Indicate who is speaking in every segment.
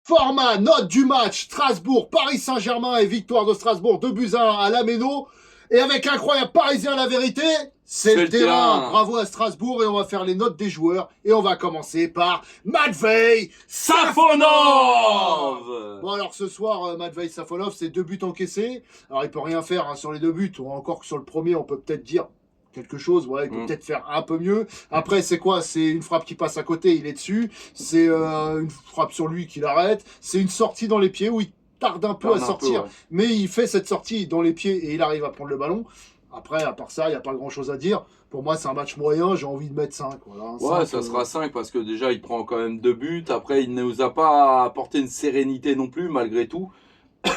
Speaker 1: Format, note du match, Strasbourg, Paris Saint-Germain et victoire de Strasbourg 2-1 à la Méno. Et avec incroyable Parisien, la vérité, c'est le terrain. Bravo à Strasbourg et on va faire les notes des joueurs. Et on va commencer par Matvei
Speaker 2: Safonov.
Speaker 1: Bon alors ce soir, Matvei Safonov, c'est 2 buts encaissés. Alors il peut rien faire sur les 2 buts, encore que sur le premier, on peut peut-être dire quelque chose, ouais, il peut peut-être faire un peu mieux. Après, c'est quoi? C'est une frappe qui passe à côté, il est dessus. C'est une frappe sur lui qu'il arrête. C'est une sortie dans les pieds où il tarde un peu à sortir. Mais il fait cette sortie dans les pieds et il arrive à prendre le ballon. Après, à part ça, il n'y a pas grand-chose à dire. Pour moi, c'est un match moyen, j'ai envie de mettre 5. Voilà,
Speaker 2: ouais, 5, ça sera 5 parce que déjà, il prend quand même 2 buts. Après, il ne nous a pas apporté une sérénité non plus, malgré tout.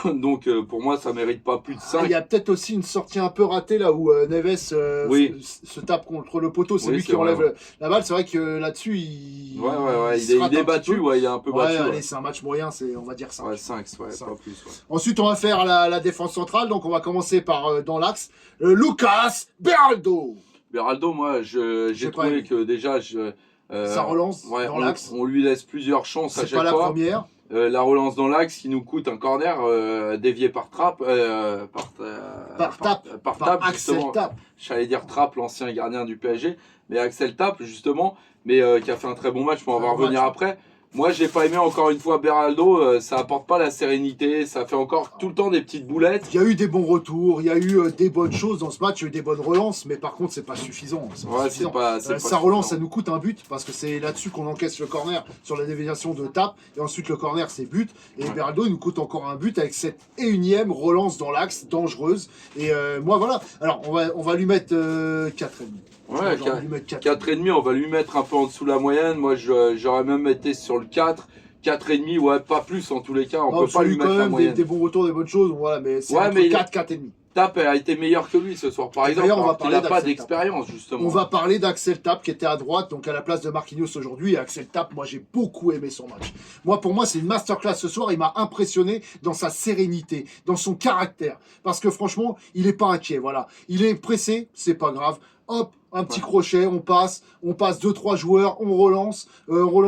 Speaker 2: Donc pour moi ça mérite pas plus de 5.
Speaker 1: Il y a peut-être aussi une sortie un peu ratée là où Neves se tape contre le poteau, c'est lui qui enlève la balle. C'est vrai que là-dessus il
Speaker 2: est battu, il est un peu battu.
Speaker 1: Allez, c'est un match moyen, on va dire 5.
Speaker 2: Ouais, 5, pas plus.
Speaker 1: Ensuite on va faire la défense centrale, donc on va commencer par dans l'axe Lucas Beraldo.
Speaker 2: Beraldo, moi j'ai trouvé que déjà
Speaker 1: ça relance dans l'axe.
Speaker 2: On lui laisse plusieurs chances à chaque fois.
Speaker 1: C'est pas la première.
Speaker 2: La relance dans l'axe qui nous coûte un corner dévié par Trapp,
Speaker 1: par Axel Tapp.
Speaker 2: J'allais dire Trapp, l'ancien gardien du PSG, mais Axel Tapp justement, mais qui a fait un très bon match, on va revenir après. Moi, j'ai pas aimé encore une fois Beraldo, ça apporte pas la sérénité, ça fait encore tout le temps des petites boulettes.
Speaker 1: Il y a eu des bons retours, il y a eu des bonnes choses dans ce match, il y a eu des bonnes relances, mais par contre, c'est pas suffisant. Sa relance, ça nous coûte un but, parce que c'est là-dessus qu'on encaisse le corner sur la déviation de Tapp, et ensuite le corner, c'est but. Et Beraldo, il nous coûte encore un but avec cette énième relance dans l'axe, dangereuse. Et moi, voilà. Alors, on va lui mettre 4,5.
Speaker 2: Ouais, 4,5, on va lui mettre un peu en dessous de la moyenne. Moi, j'aurais même été sur le 4. 4,5, ouais, pas plus en tous les cas. On peut pas lui mettre la moyenne.
Speaker 1: Des bons retours, des bonnes choses, voilà, mais c'est entre 4, 4,5.
Speaker 2: Tapp a été meilleur que lui ce soir, par exemple. Il n'a pas d'expérience, justement.
Speaker 1: On va parler d'Axel Tapp qui était à droite, donc à la place de Marquinhos aujourd'hui. Et Axel Tapp, moi j'ai beaucoup aimé son match. Pour moi, c'est une masterclass ce soir. Il m'a impressionné dans sa sérénité, dans son caractère. Parce que franchement, il n'est pas inquiet, voilà. Il est pressé, c'est pas grave. Hop, un petit crochet, on passe 2-3 joueurs, on relance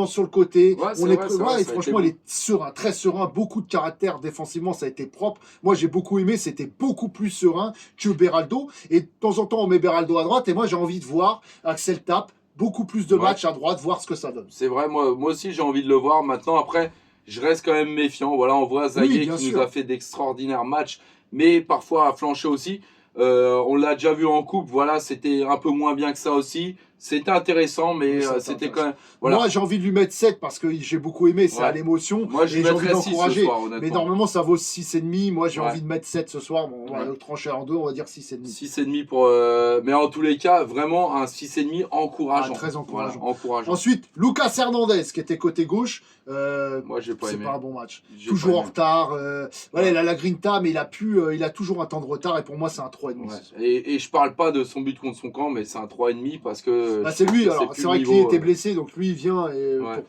Speaker 1: sur le côté. Et franchement, il est serein, très serein, beaucoup de caractère défensivement, ça a été propre. Moi, j'ai beaucoup aimé, c'était beaucoup plus serein que Beraldo. Et de temps en temps, on met Beraldo à droite. Et moi, j'ai envie de voir Axel Tapp, beaucoup plus de matchs à droite, voir ce que ça donne.
Speaker 2: C'est vrai, moi aussi, j'ai envie de le voir. Maintenant, après, je reste quand même méfiant. Voilà, on voit Zagué qui nous a fait d'extraordinaires matchs, mais parfois a flanché aussi. On l'a déjà vu en coupe, voilà, c'était un peu moins bien que ça aussi. C'était intéressant, mais c'était quand même. Voilà.
Speaker 1: Moi, j'ai envie de lui mettre 7 parce que j'ai beaucoup aimé, c'est à l'émotion.
Speaker 2: Moi, je lui mettrais 6 ce soir, honnêtement.
Speaker 1: Mais normalement, ça vaut 6,5. Moi, j'ai envie de mettre 7 ce soir. Bon, on va le trancher en deux, on va dire 6,5.
Speaker 2: 6,5 pour. Mais en tous les cas, vraiment un 6,5 encourageant.
Speaker 1: Très encourageant.
Speaker 2: Voilà, encourageant.
Speaker 1: Ensuite, Lucas Hernandez qui était côté gauche.
Speaker 2: Moi, j'ai pas aimé.
Speaker 1: C'est pas un bon match. Toujours en retard. Voilà, il a la grinta, mais il a toujours un temps de retard. Et pour moi, c'est un 3,5.
Speaker 2: Et je parle pas de son but contre son camp, mais c'est un 3,5 parce que.
Speaker 1: C'est lui, alors c'est vrai qu'il était blessé, donc lui il vient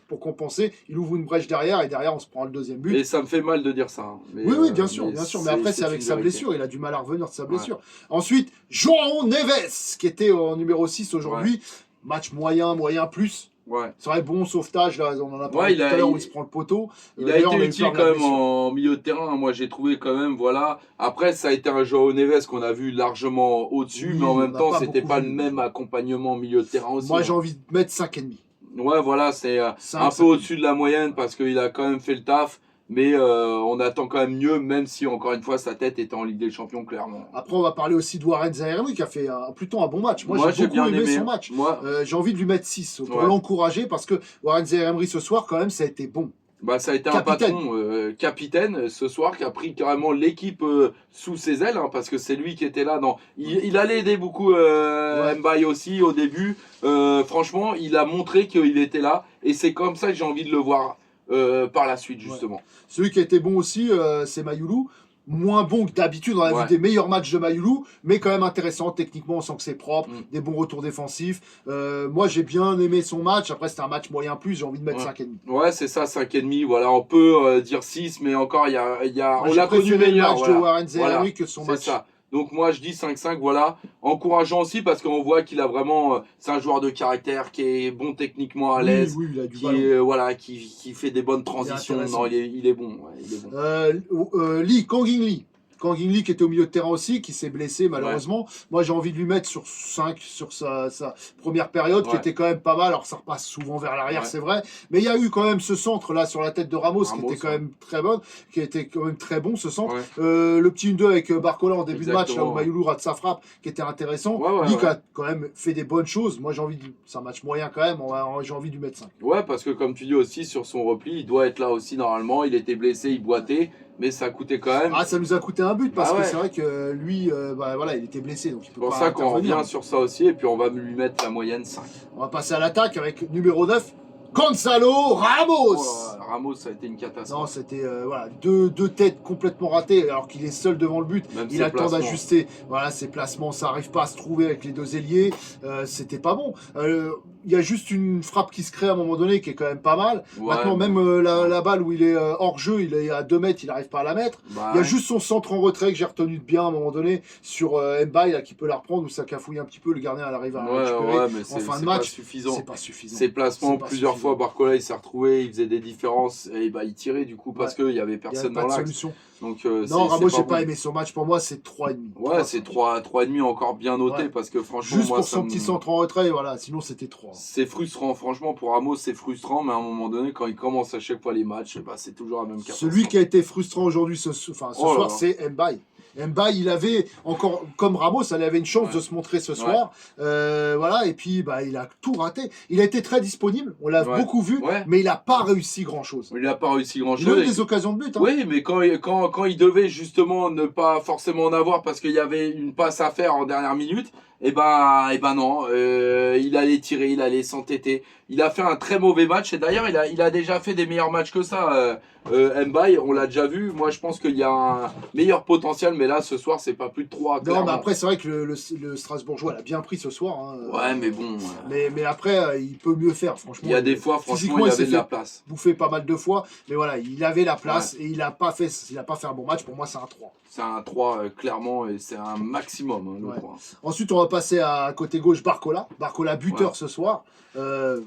Speaker 1: pour compenser, il ouvre une brèche derrière et derrière on se prend le deuxième but.
Speaker 2: Et ça me fait mal de dire ça. Hein.
Speaker 1: Oui, bien sûr, mais après c'est avec sa blessure, il a du mal à revenir de sa blessure. Ensuite, João Neves, qui était en numéro 6 aujourd'hui, match moyen plus. C'est vrai, bon sauvetage, là, on en a parlé tout à l'heure où il se prend le poteau.
Speaker 2: Il a été utile quand même en milieu de terrain, moi j'ai trouvé quand même, voilà. Après, ça a été un João Neves qu'on a vu largement au-dessus, mais en même temps, c'était pas le même accompagnement au milieu de terrain aussi.
Speaker 1: Moi j'ai envie de mettre 5,5.
Speaker 2: Ouais, voilà, c'est un peu au-dessus de la moyenne parce qu'il a quand même fait le taf. Mais on attend quand même mieux, même si encore une fois sa tête était en Ligue des Champions clairement.
Speaker 1: Après on va parler aussi de Warren Zaïre qui a fait plutôt un bon match. Moi j'ai beaucoup aimé son match. J'ai envie de lui mettre 6 pour l'encourager parce que Warren Zaïre ce soir quand même ça a été bon.
Speaker 2: Ça a été un patron capitaine ce soir qui a pris carrément l'équipe sous ses ailes parce que c'est lui qui était là. Il allait aider beaucoup Mbaye aussi au début. Franchement il a montré qu'il était là et c'est comme ça que j'ai envie de le voir. Par la suite justement.
Speaker 1: Celui qui a été bon aussi, c'est Mayoulou. Moins bon que d'habitude, on a vu des meilleurs matchs de Mayoulou, mais quand même intéressant. Techniquement, on sent que c'est propre, des bons retours défensifs. Moi, j'ai bien aimé son match. Après, c'était un match moyen plus, j'ai envie de mettre 5,5.
Speaker 2: Ouais, c'est ça, 5,5. Voilà, on peut dire 6, mais encore, on l'a connu meilleur.
Speaker 1: Le match de Warren Zaïre que son match.
Speaker 2: Ça. Donc moi je dis 5-5, voilà. Encourageant aussi parce qu'on voit qu'il a vraiment, c'est un joueur de caractère qui est bon techniquement à l'aise,
Speaker 1: Oui, il a du
Speaker 2: qui
Speaker 1: ballon.
Speaker 2: voilà, qui fait des bonnes transitions. Non, il est bon, ouais, il est bon.
Speaker 1: Lee, Kang In Lee. Kang In Lee qui était au milieu de terrain aussi, qui s'est blessé malheureusement. Ouais. Moi j'ai envie de lui mettre sur 5 sur sa première période, qui était quand même pas mal. Alors ça repasse souvent vers l'arrière, c'est vrai. Mais il y a eu quand même ce centre là sur la tête de Ramos qui était quand même très bon, qui était quand même très bon ce centre. Le petit 1-2 avec Barcola en début de match, là où Mayoulou rate sa frappe, qui était intéressant. Lee qui a quand même fait des bonnes choses. Moi j'ai envie de. C'est un match moyen quand même, j'ai envie de lui mettre 5.
Speaker 2: Ouais, parce que comme tu dis aussi, sur son repli, il doit être là aussi normalement. Il était blessé, il boitait. Mais ça a coûté quand même.
Speaker 1: Ah, ça nous a coûté un but parce que c'est vrai que lui, voilà, il était blessé. Donc il peut
Speaker 2: pour
Speaker 1: pas
Speaker 2: ça qu'on revient sur ça aussi. Et puis on va lui mettre la moyenne 5.
Speaker 1: On va passer à l'attaque avec numéro 9, Gonzalo Ramos.
Speaker 2: Ramos, ça a été une catastrophe.
Speaker 1: Non, c'était voilà, deux têtes complètement ratées alors qu'il est seul devant le but. Même il a le temps d'ajuster. Voilà, ses placements, ça n'arrive pas à se trouver avec les deux ailiers. C'était pas bon. Il y a juste une frappe qui se crée à un moment donné qui est quand même pas mal. Maintenant, même la balle où il est hors jeu, il est à 2 mètres, il n'arrive pas à la mettre. Il y a juste son centre en retrait que j'ai retenu de bien à un moment donné sur Mbaye là, qui peut la reprendre, où ça cafouille un petit peu. Le gardien elle arrive à récupérer
Speaker 2: mais
Speaker 1: en fin de match.
Speaker 2: C'est pas suffisant. Ses placements, plusieurs fois, Barcola il s'est retrouvé, il faisait des différences et il tirait du coup parce qu'il n'y avait personne dans l'axe. Donc,
Speaker 1: non, Ramos, j'ai pas aimé son match. Pour moi, c'est 3,5.
Speaker 2: Ouais, c'est 3,5 encore bien noté parce que franchement.
Speaker 1: Juste pour son petit centre en retrait, voilà. Sinon, c'était 3.
Speaker 2: C'est frustrant, franchement, pour Ramos, c'est frustrant, mais à un moment donné, quand il commence à chaque fois les matchs, c'est toujours la même catastrophe.
Speaker 1: Celui qui a été frustrant aujourd'hui, ce soir, c'est Mbaye. Mbaye, il avait encore, comme Ramos, il avait une chance de se montrer ce soir. Voilà, et puis il a tout raté. Il a été très disponible, on l'a beaucoup vu, mais il n'a pas réussi grand-chose.
Speaker 2: Il n'a pas réussi grand-chose.
Speaker 1: Il a eu des occasions de but. Hein.
Speaker 2: Oui, mais quand il devait justement ne pas forcément en avoir parce qu'il y avait une passe à faire en dernière minute, et non, il allait tirer, il allait s'entêter. Il a fait un très mauvais match et d'ailleurs il a déjà fait des meilleurs matchs que ça. Mbaye, on l'a déjà vu. Moi je pense qu'il y a un meilleur potentiel, mais là ce soir c'est pas plus de 3.
Speaker 1: Non, mais après c'est vrai que le Strasbourgeois l'a bien pris ce soir. Hein.
Speaker 2: Ouais, mais bon.
Speaker 1: Mais après il peut mieux faire, franchement.
Speaker 2: Il y a des fois, franchement, il avait de la place.
Speaker 1: Bouffé pas mal de fois, mais voilà, il avait la place et il a pas fait un bon match. Pour moi c'est un 3.
Speaker 2: C'est un 3 clairement et c'est un maximum le 3.
Speaker 1: Ensuite on va passer à côté gauche Barcola. Barcola buteur ce soir.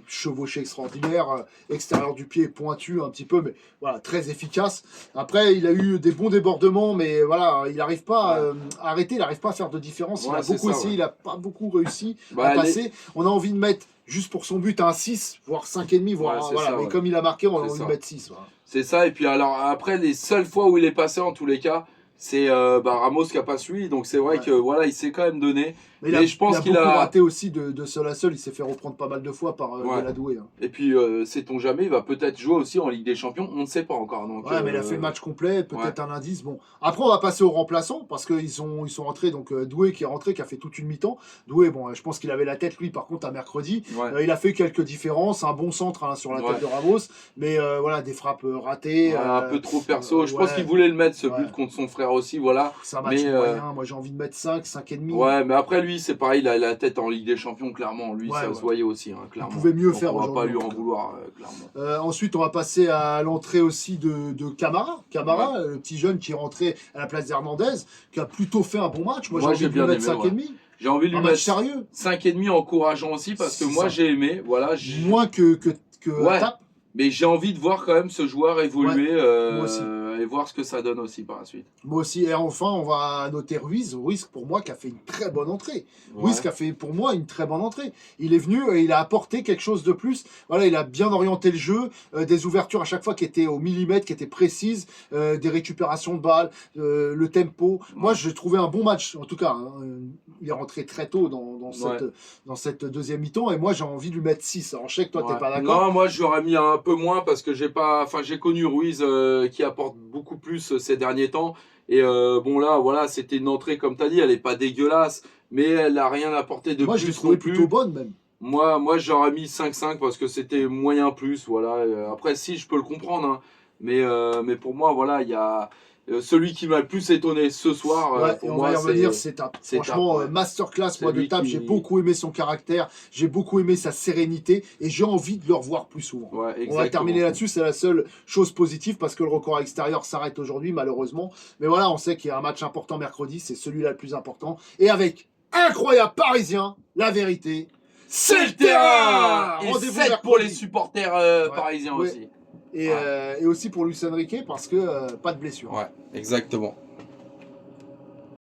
Speaker 1: Chevauché extraordinaire, extérieur du pied pointu un petit peu, mais voilà, très efficace. Après, il a eu des bons débordements, mais voilà, il n'arrive pas à arrêter, il n'arrive pas à faire de différence. Il a beaucoup essayé, il n'a pas beaucoup réussi à passer. On a envie de mettre, juste pour son but, un 6, voire 5,5, voire mais comme il a marqué, on a envie de mettre 6. Voilà.
Speaker 2: C'est ça, et puis alors après, les seules fois où il est passé, en tous les cas, c'est Ramos qui n'a pas suivi, donc c'est vrai que voilà, il s'est quand même donné.
Speaker 1: Mais je pense qu'il a raté aussi de seul à seul. Il s'est fait reprendre pas mal de fois par Deladoué. Hein.
Speaker 2: Et puis, sait-on jamais, il va peut-être jouer aussi en Ligue des Champions. On ne sait pas encore. Donc,
Speaker 1: mais il a fait le match complet. Peut-être un indice. Bon, après, on va passer aux remplaçants parce qu'ils sont rentrés. Donc, Doué qui est rentré, qui a fait toute une mi-temps. Doué, bon, je pense qu'il avait la tête, lui, par contre, à mercredi. Il a fait quelques différences. Un bon centre sur la tête de Ramos. Mais voilà, des frappes ratées.
Speaker 2: Un peu trop perso. Je pense qu'il voulait le mettre, ce but contre son frère aussi. Voilà.
Speaker 1: C'est un match moyen. Moi, j'ai envie de mettre 5, 5,5.
Speaker 2: Ouais, mais après, lui, c'est pareil, il a la tête en Ligue des Champions, clairement. Lui, ça se voyait aussi, clairement.
Speaker 1: Il pouvait mieux faire
Speaker 2: aujourd'hui. On va pas lui en vouloir, clairement.
Speaker 1: Ensuite, on va passer à l'entrée aussi de Camara. Camara, le petit jeune qui est rentré à la place d'Hernandez, qui a plutôt fait un bon match. Moi, j'ai envie de lui mettre 5,5.
Speaker 2: J'ai envie de lui mettre
Speaker 1: sérieux.
Speaker 2: 5,5 encourageant aussi, parce que moi, j'ai aimé. Voilà,
Speaker 1: moins que Tap.
Speaker 2: Mais j'ai envie de voir quand même ce joueur évoluer et voir ce que ça donne aussi par la suite.
Speaker 1: Moi aussi. Et enfin, on va noter Ruiz. Ruiz, pour moi, qui a fait une très bonne entrée. Ruiz qui a fait, pour moi, une très bonne entrée. Il est venu et il a apporté quelque chose de plus. Voilà, il a bien orienté le jeu. Des ouvertures à chaque fois qui étaient au millimètre, qui étaient précises. Des récupérations de balles. Le tempo. Moi, j'ai trouvé un bon match. En tout cas, il est rentré très tôt dans cette deuxième mi-temps. Et moi, j'ai envie de lui mettre 6. Alors, je sais que toi, t'es pas d'accord.
Speaker 2: Non, moi, j'aurais mis un peu moins parce que j'ai connu Ruiz qui apporte beaucoup plus ces derniers temps et bon là voilà, c'était une entrée comme tu as dit, elle est pas dégueulasse mais elle n'a rien apporté de
Speaker 1: plus.
Speaker 2: Moi
Speaker 1: je l'ai trouvé plutôt bonne même.
Speaker 2: Moi j'aurais mis 5-5 parce que c'était moyen plus, voilà. Après si je peux le comprendre hein. Mais pour moi voilà, il y a celui qui m'a le plus étonné ce soir,
Speaker 1: Ouais, et
Speaker 2: pour
Speaker 1: on
Speaker 2: moi,
Speaker 1: va y revenir, c'est Tap.
Speaker 2: c'est
Speaker 1: Franchement,
Speaker 2: Tap, ouais.
Speaker 1: masterclass,
Speaker 2: C'est
Speaker 1: moi, de
Speaker 2: lui
Speaker 1: Tap.
Speaker 2: qui-
Speaker 1: J'ai beaucoup aimé son caractère, j'ai beaucoup aimé sa sérénité, et j'ai envie de le revoir plus souvent.
Speaker 2: Ouais,
Speaker 1: On va
Speaker 2: exactement.
Speaker 1: terminer là-dessus, c'est la seule chose positive, parce que le record extérieur s'arrête aujourd'hui, malheureusement. Mais voilà, on sait qu'il y a un match important mercredi, c'est celui-là le plus important. Et avec incroyable parisien, la vérité,
Speaker 2: C'est le terrain. Et
Speaker 1: Rendez-vous
Speaker 2: 7 pour les
Speaker 1: mercredi.
Speaker 2: supporters
Speaker 1: Ouais.
Speaker 2: parisiens
Speaker 1: Ouais.
Speaker 2: aussi.
Speaker 1: Et aussi pour Luis Enrique, parce que pas de blessure.
Speaker 2: Ouais, exactement.